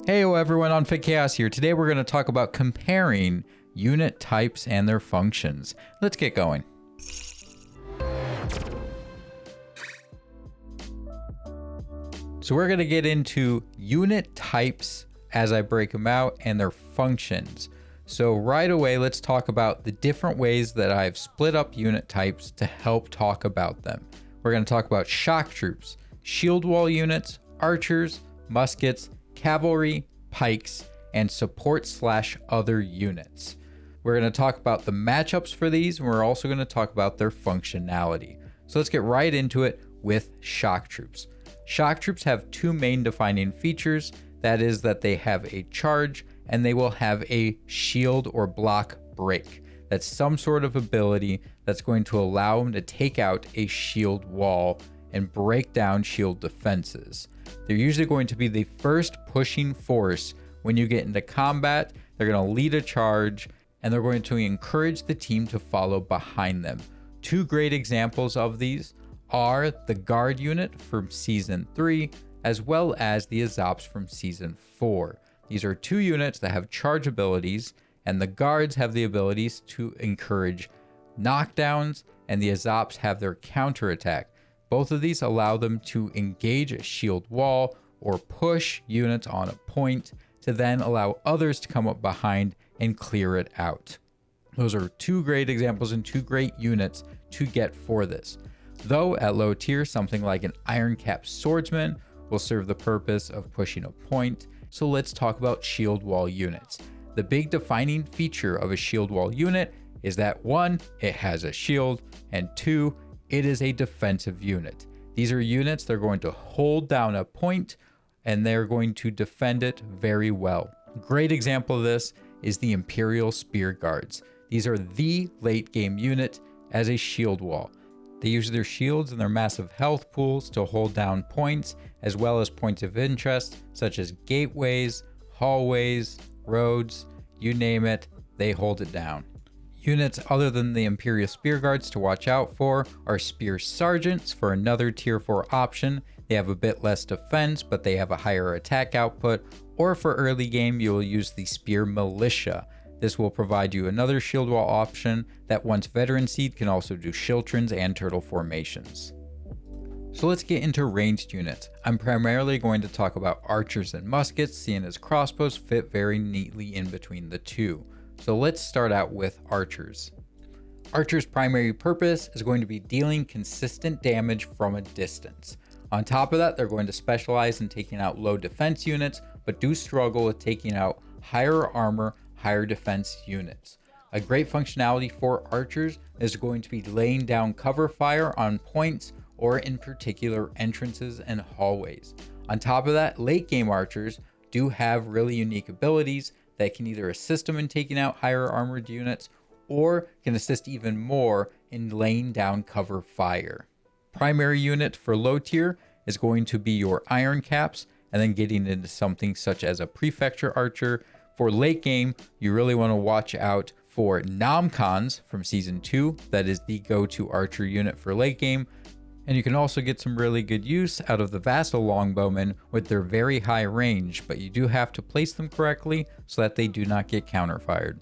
Heyo everyone, on Fit Chaos here. Today we're going to talk about comparing unit types and their functions. Let's get going. So we're going to get into unit types as I break them out and their functions. So right away, let's talk about the different ways that I've split up unit types to help talk about them. We're going to talk about shock troops, shield wall units, archers, muskets, cavalry, pikes, and support/other units. We're going to talk about the matchups for these, and we're also going to talk about their functionality. So let's get right into it with shock troops. Shock troops have two main defining features. That is that they have a charge and they will have a shield or block break. That's some sort of ability that's going to allow them to take out a shield wall and break down shield defenses. They're usually going to be the first pushing force when you get into combat. They're going to lead a charge and they're going to encourage the team to follow behind them. Two great examples of these are the guard unit from season 3 as well as the Azops from season 4. These are two units that have charge abilities, and the guards have the abilities to encourage knockdowns, and the Azops have their counterattack. Both of these allow them to engage a shield wall or push units on a point to then allow others to come up behind and clear it out. Those are two great examples and two great units to get for this. Though at low tier, something like an Iron Cap Swordsman will serve the purpose of pushing a point. So let's talk about shield wall units. The big defining feature of a shield wall unit is that 1, it has a shield, and 2, it is a defensive unit. These are units that are going to hold down a point and they're going to defend it very well. Great example of this is the Imperial Spear Guards. These are the late game unit as a shield wall. They use their shields and their massive health pools to hold down points, as well as points of interest, such as gateways, hallways, roads, you name it, they hold it down. Units other than the Imperial Spear Guards to watch out for are Spear Sergeants for another tier 4 option. They have a bit less defense, but they have a higher attack output, or for early game, you will use the Spear Militia. This will provide you another shield wall option that once veteran seed can also do Shiltrons and turtle formations. So let's get into ranged units. I'm primarily going to talk about archers and muskets, seeing as crossbows fit very neatly in between the two. So let's start out with archers. Archers' primary purpose is going to be dealing consistent damage from a distance. On top of that, they're going to specialize in taking out low defense units, but do struggle with taking out higher armor, higher defense units. A great functionality for archers is going to be laying down cover fire on points or in particular entrances and hallways. On top of that, late game archers do have really unique abilities that can either assist them in taking out higher armored units or can assist even more in laying down cover fire. Primary unit for low tier is going to be your Iron Caps, and then getting into something such as a Prefecture Archer. For late game, you really want to watch out for Nomcons from season 2. That is the go-to archer unit for late game. And you can also get some really good use out of the Vassal Longbowmen with their very high range, but you do have to place them correctly so that they do not get counterfired.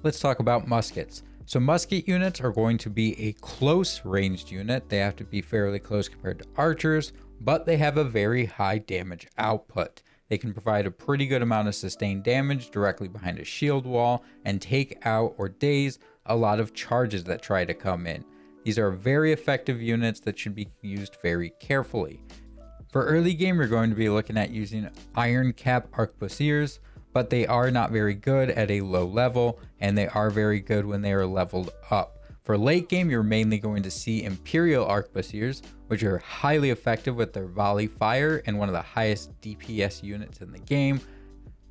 Let's talk about muskets. So musket units are going to be a close ranged unit. They have to be fairly close compared to archers, but they have a very high damage output. They can provide a pretty good amount of sustained damage directly behind a shield wall and take out or daze a lot of charges that try to come in. These are very effective units that should be used very carefully. For early game, you're going to be looking at using Iron Cap Arquebusiers, but they are not very good at a low level, and they are very good when they are leveled up. For late game, you're mainly going to see Imperial Arquebusiers, which are highly effective with their volley fire and one of the highest DPS units in the game.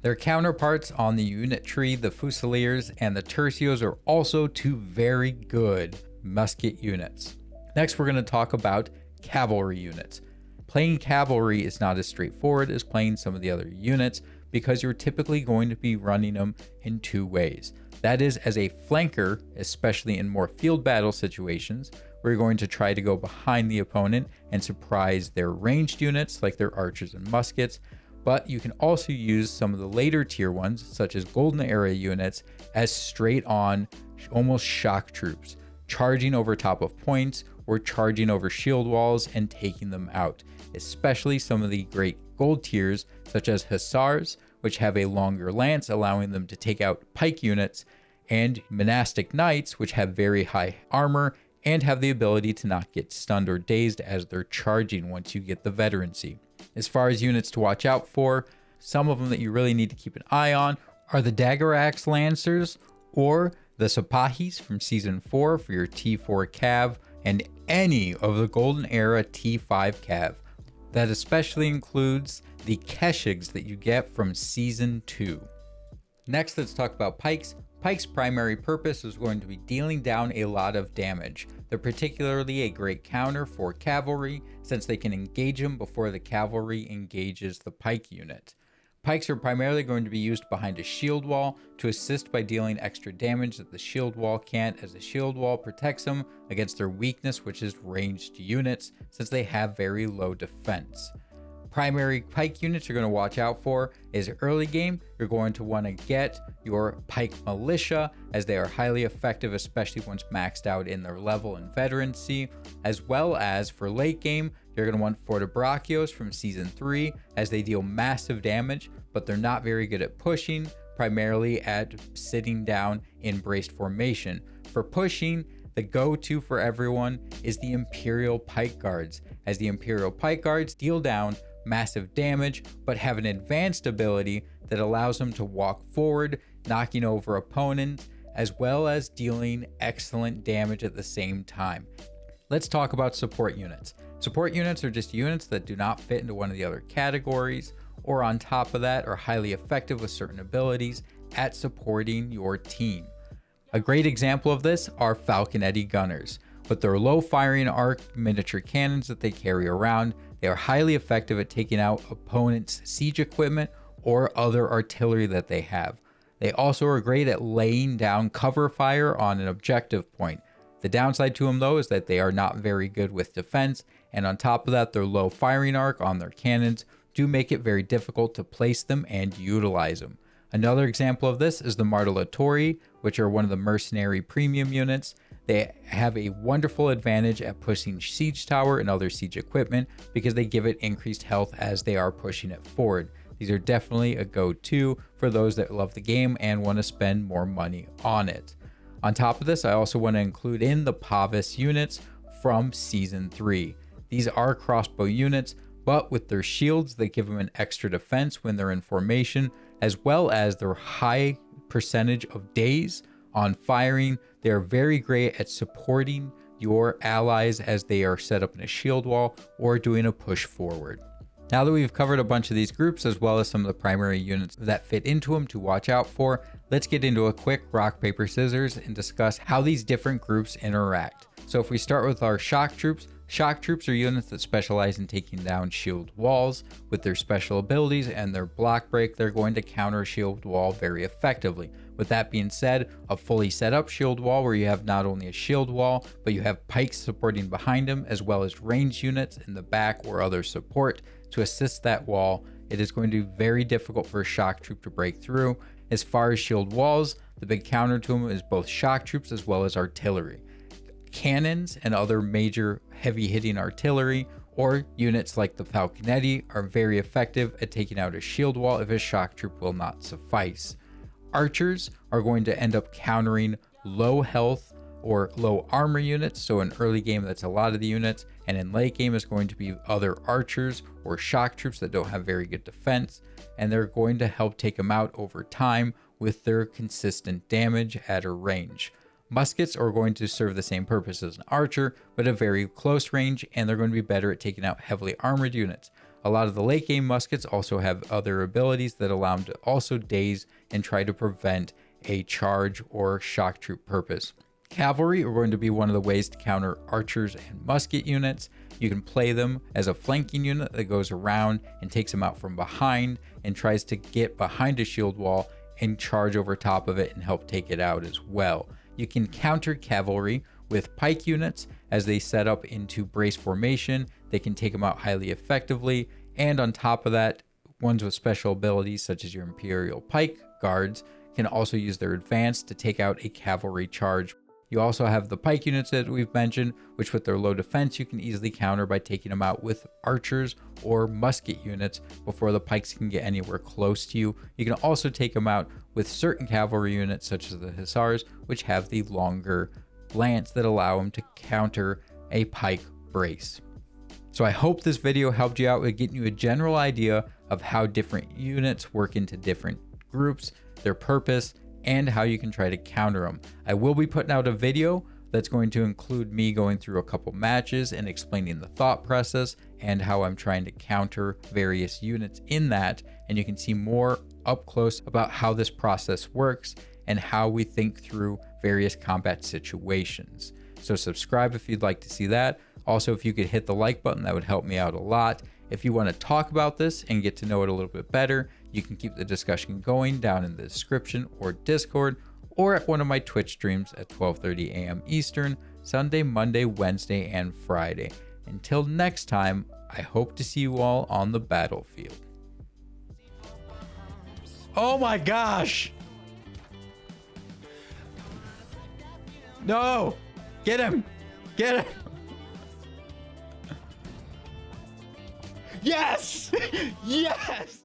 Their counterparts on the unit tree, the Fusiliers and the Tercios, are also two very good musket units. Next, we're going to talk about cavalry units. Playing cavalry is not as straightforward as playing some of the other units because you're typically going to be running them in two ways. That is as a flanker, especially in more field battle situations, where you're going to try to go behind the opponent and surprise their ranged units like their archers and muskets. but you can also use some of the later tier ones, such as Golden Era units, as straight on, almost shock troops, charging over top of points or charging over shield walls and taking them out, especially some of the great gold tiers, such as Hussars, which have a longer lance, allowing them to take out pike units, and Monastic Knights, which have very high armor and have the ability to not get stunned or dazed as they're charging once you get the veterancy. As far as units to watch out for, some of them that you really need to keep an eye on are the Dagger Axe Lancers or the Sapahis from Season 4 for your T4 Cav, and any of the Golden Era T5 Cav. That especially includes the Keshigs that you get from Season 2. Next, let's talk about Pikes. Pike's primary purpose is going to be dealing down a lot of damage. They're particularly a great counter for Cavalry, since they can engage them before the Cavalry engages the Pike unit. Pikes are primarily going to be used behind a shield wall to assist by dealing extra damage that the shield wall can't, as the shield wall protects them against their weakness, which is ranged units, since they have very low defense. Primary Pike units you're going to watch out for is early game. You're going to want to get your Pike Militia, as they are highly effective, especially once maxed out in their level and veterancy, as well as for late game, you're going to want Fortebracios from Season 3, as they deal massive damage, but they're not very good at pushing, primarily at sitting down in braced formation. For pushing, the go-to for everyone is the Imperial Pike Guards, as the Imperial Pike Guards deal down massive damage, but have an advanced ability that allows them to walk forward, knocking over opponents, as well as dealing excellent damage at the same time. Let's talk about support units. Support units are just units that do not fit into one of the other categories, or on top of that are highly effective with certain abilities at supporting your team. A great example of this are Falconetti Gunners. With their low firing arc miniature cannons that they carry around, they are highly effective at taking out opponents' siege equipment or other artillery that they have. They also are great at laying down cover fire on an objective point. The downside to them though is that they are not very good with defense, and on top of that, their low firing arc on their cannons do make it very difficult to place them and utilize them. Another example of this is the Martellatori, which are one of the mercenary premium units. They have a wonderful advantage at pushing siege tower and other siege equipment because they give it increased health as they are pushing it forward. These are definitely a go-to for those that love the game and want to spend more money on it. On top of this, I also want to include in the Pavis units from Season 3. These are crossbow units, but with their shields, they give them an extra defense when they're in formation, as well as their high percentage of days on firing. They are very great at supporting your allies as they are set up in a shield wall or doing a push forward. Now that we've covered a bunch of these groups, as well as some of the primary units that fit into them to watch out for, let's get into a quick rock, paper, scissors and discuss how these different groups interact. So if we start with our shock troops are units that specialize in taking down shield walls. With their special abilities and their block break, they're going to counter a shield wall very effectively. With that being said, a fully set up shield wall where you have not only a shield wall, but you have pikes supporting behind them, as well as ranged units in the back or other support to assist that wall, it is going to be very difficult for a shock troop to break through. As far as shield walls, the big counter to them is both shock troops as well as artillery. Cannons and other major heavy hitting artillery or units like the Falconetti are very effective at taking out a shield wall if a shock troop will not suffice. Archers are going to end up countering low health or low armor units, so in early game that's a lot of the units, and in late game is going to be other archers or shock troops that don't have very good defense, and they're going to help take them out over time with their consistent damage at a range. Muskets are going to serve the same purpose as an archer, but at very close range, and they're going to be better at taking out heavily armored units. A lot of the late game muskets also have other abilities that allow them to also daze and try to prevent a charge or shock troop purpose. Cavalry are going to be one of the ways to counter archers and musket units. You can play them as a flanking unit that goes around and takes them out from behind and tries to get behind a shield wall and charge over top of it and help take it out as well. You can counter cavalry with pike units as they set up into brace formation. They can take them out highly effectively. And on top of that, ones with special abilities such as your Imperial Pike guards can also use their advance to take out a cavalry charge. You also have the Pike units that we've mentioned, which with their low defense you can easily counter by taking them out with archers or musket units before the Pikes can get anywhere close to you. You can also take them out with certain cavalry units such as the Hussars, which have the longer lance that allow them to counter a Pike brace. So I hope this video helped you out with getting you a general idea of how different units work into different groups, their purpose, and how you can try to counter them. I will be putting out a video that's going to include me going through a couple matches and explaining the thought process and how I'm trying to counter various units in that. And you can see more up close about how this process works and how we think through various combat situations. So subscribe if you'd like to see that. Also, if you could hit the like button, that would help me out a lot. If you want to talk about this and get to know it a little bit better, you can keep the discussion going down in the description or Discord, or at one of my Twitch streams at 12:30 a.m. Eastern, Sunday, Monday, Wednesday, and Friday. Until next time, I hope to see you all on the battlefield. Oh my gosh! No! Get him! Get him! Yes! Yes!